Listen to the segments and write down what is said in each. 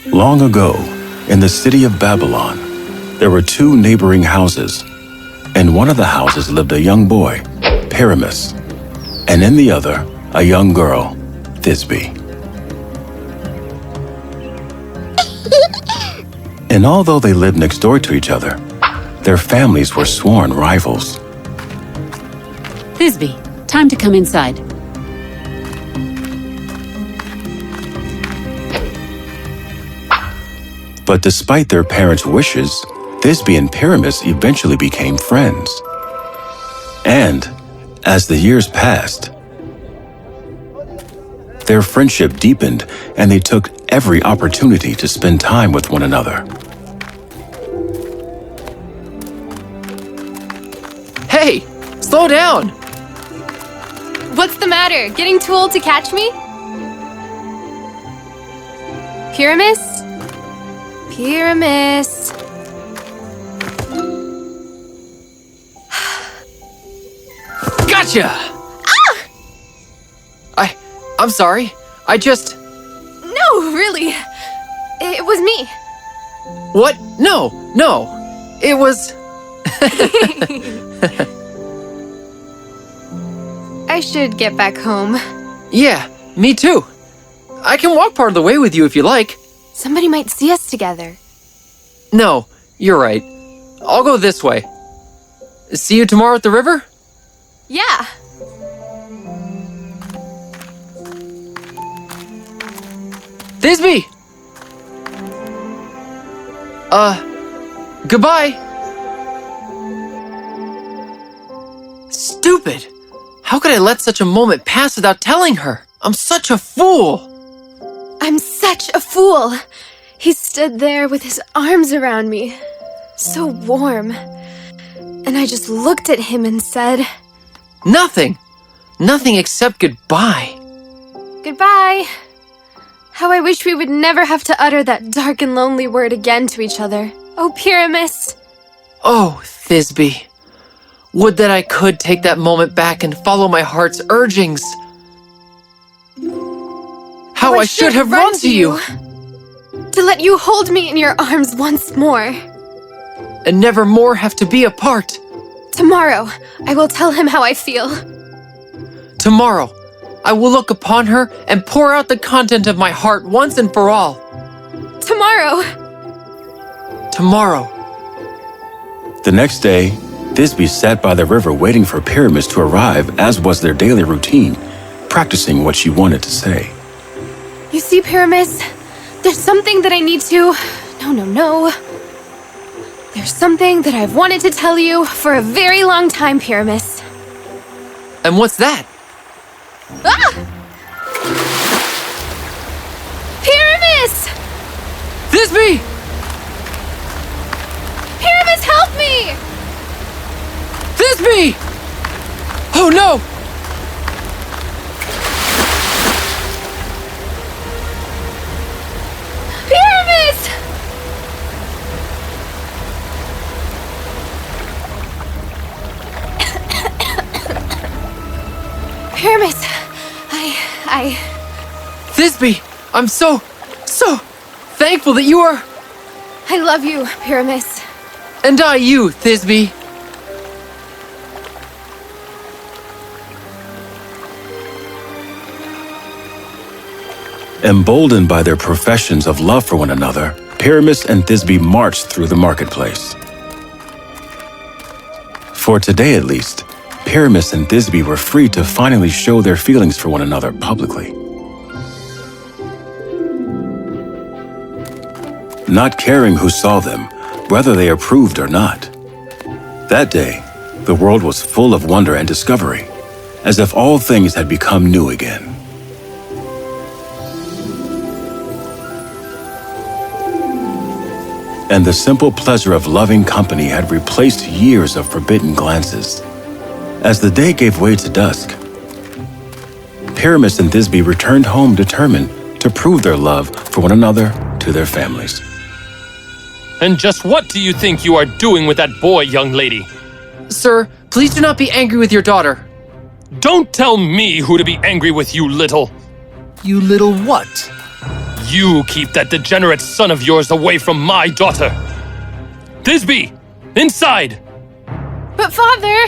Long ago, in the city of Babylon, there were two neighboring houses. In one of the houses lived a young boy, Pyramus, and in the other, a young girl, Thisbe. And although they lived next door to each other, their families were sworn rivals. Thisbe, time to come inside. But despite their parents' wishes, Thisbe and Pyramus eventually became friends. And, as the years passed, their friendship deepened and they took every opportunity to spend time with one another. Hey, slow down! What's the matter? Getting too old to catch me? Pyramus? Pyramus. Gotcha! I'm sorry. No, really. It was me. What? No. It was... I should get back home. Yeah, me too. I can walk part of the way with you if you like. Somebody might see us together. No, you're right. I'll go this way. See you tomorrow at the river? Yeah. Thisbe! Goodbye! Stupid! How could I let such a moment pass without telling her? I'm such a fool! I'm such a fool. He stood there with his arms around me. So warm. And I just looked at him and said... Nothing! Nothing except goodbye. Goodbye. How I wish we would never have to utter that dark and lonely word again to each other. Oh, Pyramus! Oh, Thisbe. Would that I could take that moment back and follow my heart's urgings. How I should have run to you! To let you hold me in your arms once more. And never more have to be apart. Tomorrow, I will tell him how I feel. Tomorrow, I will look upon her and pour out the content of my heart once and for all. Tomorrow! Tomorrow. The next day, Thisbe sat by the river waiting for Pyramus to arrive, as was their daily routine, practicing what she wanted to say. You see, Pyramus, there's something that I need to... No. There's something that I've wanted to tell you for a very long time, Pyramus. And what's that? Ah! Pyramus! Thisbe! Pyramus, help me! Thisbe! Oh no! Pyramus! Pyramus, I... Thisbe! I'm so thankful that you are... I love you, Pyramus. And I you, Thisbe. Emboldened by their professions of love for one another, Pyramus and Thisbe marched through the marketplace. For today at least, Pyramus and Thisbe were free to finally show their feelings for one another publicly. Not caring who saw them, whether they approved or not. That day, the world was full of wonder and discovery, as if all things had become new again. And the simple pleasure of loving company had replaced years of forbidden glances. As the day gave way to dusk, Pyramus and Thisbe returned home determined to prove their love for one another to their families. And just what do you think you are doing with that boy, young lady? Sir, please do not be angry with your daughter. Don't tell me who to be angry with, you little... You little what? You keep that degenerate son of yours away from my daughter! Thisbe! Inside! But Father...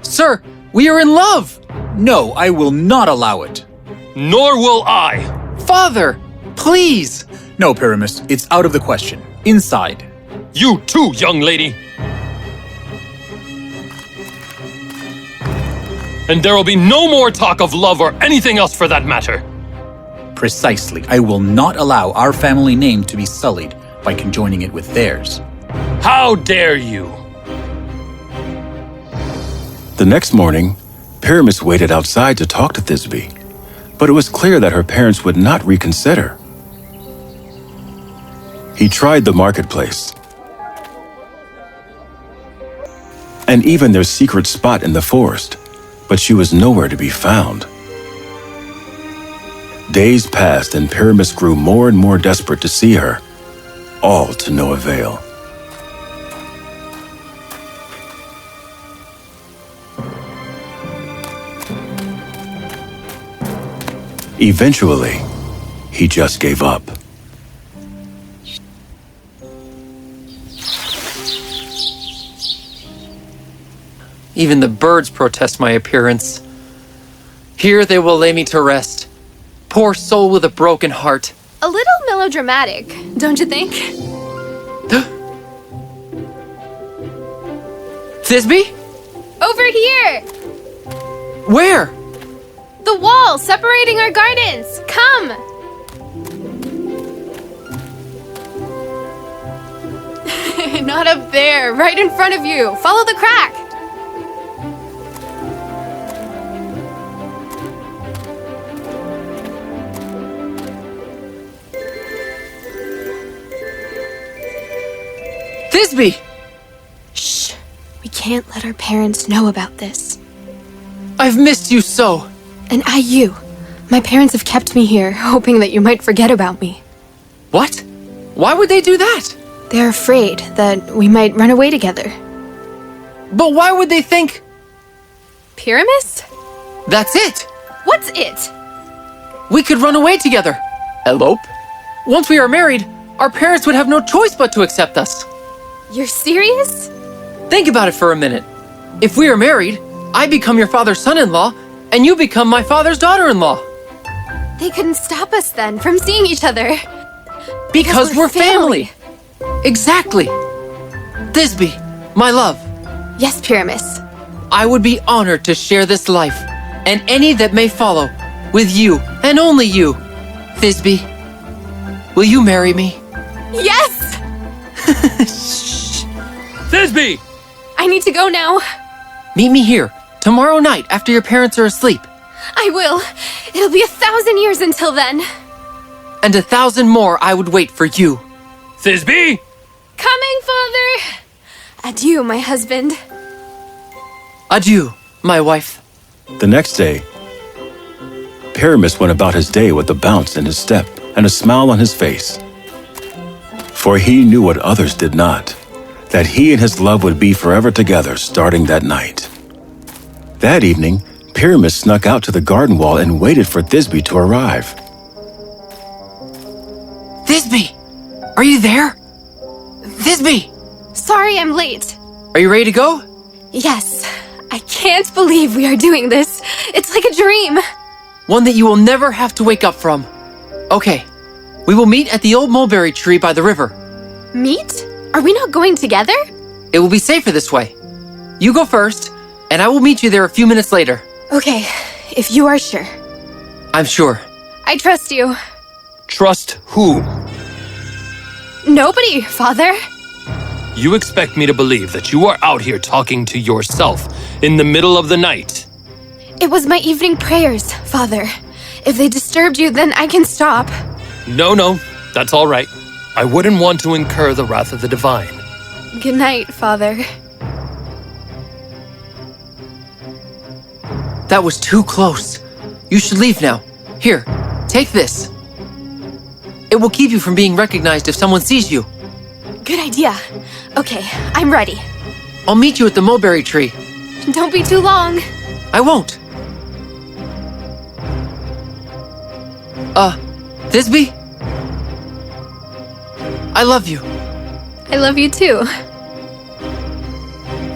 Sir, we are in love! No, I will not allow it. Nor will I! Father, please! No, Pyramus, it's out of the question. Inside. You too, young lady! And there will be no more talk of love or anything else for that matter. Precisely. I will not allow our family name to be sullied by conjoining it with theirs. How dare you! The next morning, Pyramus waited outside to talk to Thisbe, but it was clear that her parents would not reconsider. He tried the marketplace, and even their secret spot in the forest, but she was nowhere to be found. Days passed and Pyramus grew more and more desperate to see her, all to no avail. Eventually, he just gave up. Even the birds protest my appearance. Here they will lay me to rest. Poor soul with a broken heart. A little melodramatic, don't you think? Thisbe? Over here! Where? The wall separating our gardens! Come! Not up there, right in front of you. Follow the crack. Thisbe! Shh. We can't let our parents know about this. I've missed you so. And I you. My parents have kept me here, hoping that you might forget about me. What? Why would they do that? They're afraid that we might run away together. But why would they think... Pyramus? That's it! What's it? We could run away together. Elope? Once we are married, our parents would have no choice but to accept us. You're serious? Think about it for a minute. If we are married, I become your father's son-in-law, and you become my father's daughter-in-law. They couldn't stop us then from seeing each other. Because we're family. Exactly. Thisbe, my love. Yes, Pyramus. I would be honored to share this life, and any that may follow, with you, and only you. Thisbe, will you marry me? Yes! Thisbe! I need to go now. Meet me here, tomorrow night after your parents are asleep. I will. It'll be 1,000 years until then. And 1,000 more I would wait for you. Thisbe! Coming, Father! Adieu, my husband. Adieu, my wife. The next day, Pyramus went about his day with a bounce in his step and a smile on his face. For he knew what others did not, that he and his love would be forever together starting that night. That evening, Pyramus snuck out to the garden wall and waited for Thisbe to arrive. Thisbe, are you there? Thisbe, Sorry I'm late. are you ready to go? Yes. I can't believe we are doing this. It's like a dream. One that you will never have to wake up from. Okay, we will meet at the old mulberry tree by the river. Meet? Are we not going together? It will be safer this way. You go first, and I will meet you there a few minutes later. Okay, if you are sure. I'm sure. I trust you. Trust who? Nobody, Father. You expect me to believe that you are out here talking to yourself in the middle of the night? It was my evening prayers, Father. If they disturbed you, then I can stop. No, that's all right. I wouldn't want to incur the wrath of the divine. Good night, Father. That was too close. You should leave now. Here, take this. It will keep you from being recognized if someone sees you. Good idea. Okay, I'm ready. I'll meet you at the mulberry tree. Don't be too long. I won't. Thisbe? I love you. I love you too.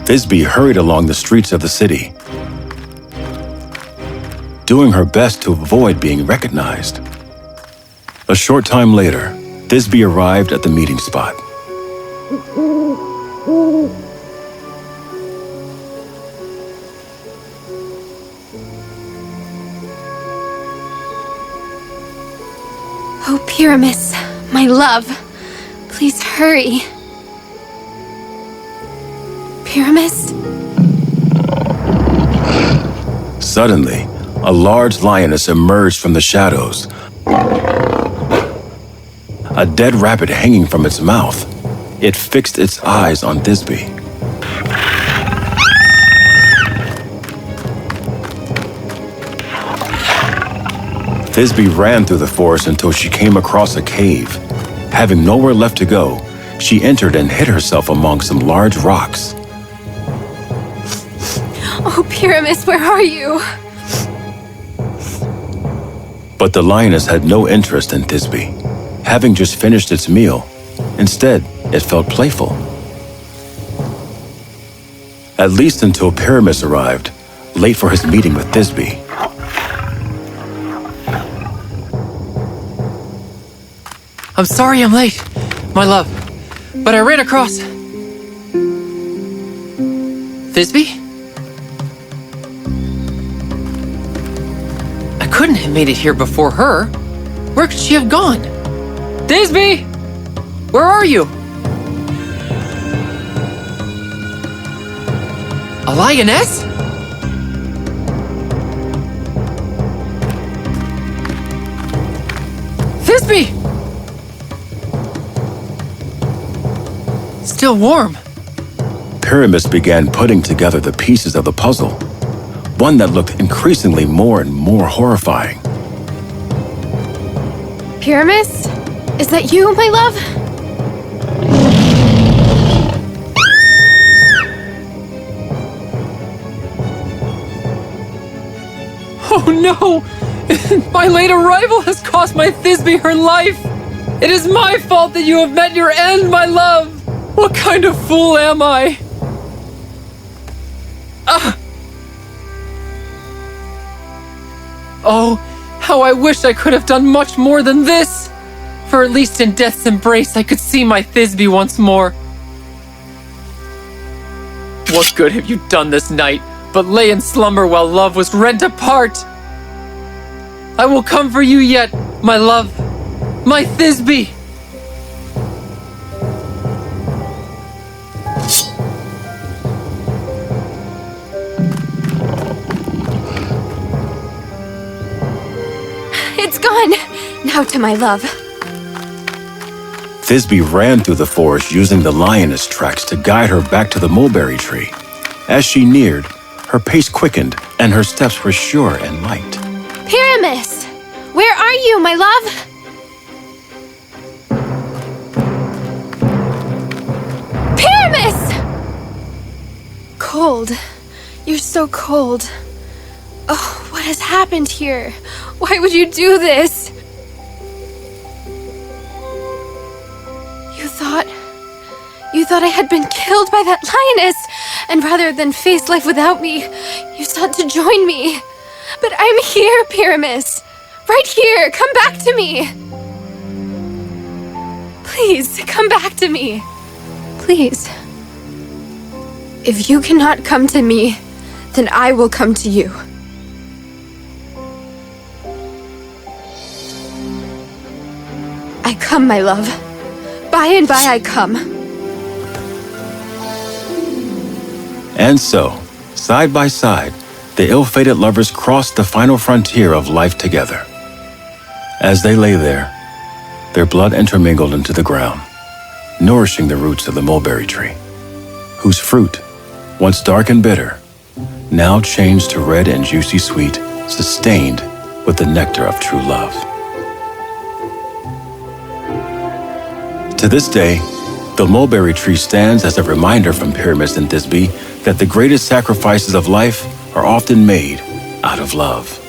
Thisbe hurried along the streets of the city, doing her best to avoid being recognized. A short time later, Thisbe arrived at the meeting spot. Oh, Pyramus, my love, please hurry. Pyramus? Suddenly, a large lioness emerged from the shadows, a dead rabbit hanging from its mouth. It fixed its eyes on Thisbe. Thisbe ran through the forest until she came across a cave. Having nowhere left to go, she entered and hid herself among some large rocks. Oh, Pyramus, where are you? But the lioness had no interest in Thisbe, having just finished its meal. Instead, it felt playful. At least until Pyramus arrived, late for his meeting with Thisbe. I'm sorry I'm late, my love, but I ran across... Thisbe? I couldn't have made it here before her. Where could she have gone? Thisbe! Where are you? A lioness? Thisbe! Still warm. Pyramus began putting together the pieces of the puzzle, one that looked increasingly more and more horrifying. Pyramus? Is that you, my love? Oh no! My late arrival has cost my Thisbe her life! It is my fault that you have met your end, my love! What kind of fool am I? Oh, how I wish I could have done much more than this! For at least in death's embrace I could see my Thisbe once more. What good have you done this night, but lay in slumber while love was rent apart? I will come for you yet, my love, my Thisbe! It's gone! Now to my love. Thisbe ran through the forest using the lioness tracks to guide her back to the mulberry tree. As she neared, her pace quickened and her steps were sure and light. Pyramus! Where are you, my love? Pyramus! Cold. You're so cold. Oh, what has happened here? Why would you do this? You thought I had been killed by that lioness, and rather than face life without me, you sought to join me. But I'm here, Pyramus. Right here, come back to me. Please, come back to me. Please. If you cannot come to me, then I will come to you. I come, my love. By and by I come. And so, side by side, the ill-fated lovers crossed the final frontier of life together. As they lay there, their blood intermingled into the ground, nourishing the roots of the mulberry tree, whose fruit, once dark and bitter, now changed to red and juicy sweet, sustained with the nectar of true love. To this day, the mulberry tree stands as a reminder from Pyramus and Thisbe that the greatest sacrifices of life are often made out of love.